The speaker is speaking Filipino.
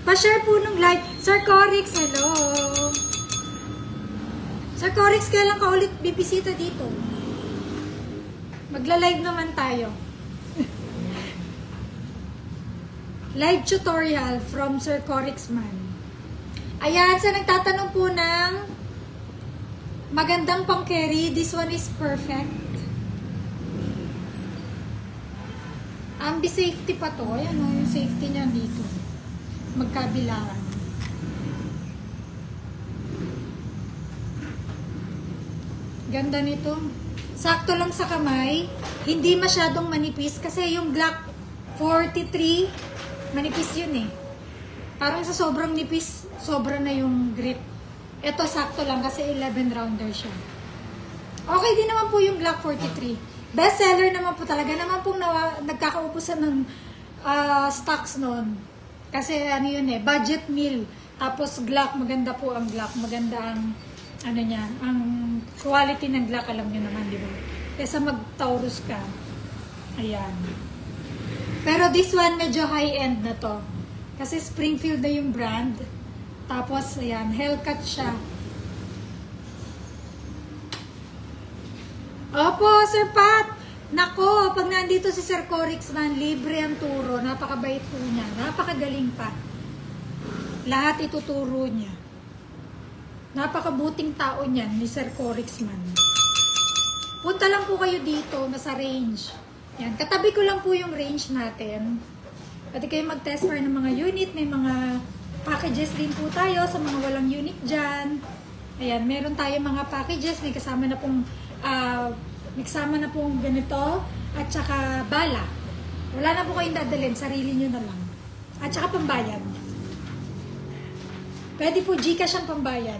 Pa-share po nung live. Sir Corix, hello. Sir Corix, kailan ka ulit bibisita dito? Magla-live naman tayo. Live tutorial from Sir Corix Man. Ayan, sa nagtatanong po ng magandang pang-carry, this one is perfect. Ambi-safety pa to. Ayan o, yung safety niya dito. Magkabilaan. Ganda nito. Sakto lang sa kamay. Hindi masyadong manipis kasi yung Glock 43, manipis yun eh. Parang sa sobrang nipis, sobra na yung grip. Ito sakto lang kasi 11 rounder siya. Okay din naman po yung Glock 43. Best seller naman po talaga. Naman pong nagkakaupusan ng stocks noon. Kasi ano yun eh, budget meal. Tapos Glock, maganda po ang Glock. Maganda ang ano niya, ang quality ng Glock, alam niyo naman, di ba? Kesa mag-Taurus ka. Ayan. Pero this one, medyo high-end na to. Kasi Springfield na yung brand. Tapos, ayan, Hellcat siya. Opo, Sir Pat! Nako, pag nandito si Sir Corix Man, libre ang turo. Napakabait po niya. Napakagaling pa. Lahat ituturo niya. Napakabuting tao niyan ni Sir Corix Man. Punta lang po kayo dito, nasa range. Yan, katabi ko lang po yung range natin. Pwede kayo mag-test for ng mga unit. May mga packages din po tayo sa mga walang unit dyan. Ayan, meron tayo mga packages. May kasama na pong ganito. At saka bala. Wala na po kayong dadalhin. Sarili nyo na lang. At saka pambayad. Pwede po Gcash ang pambayad.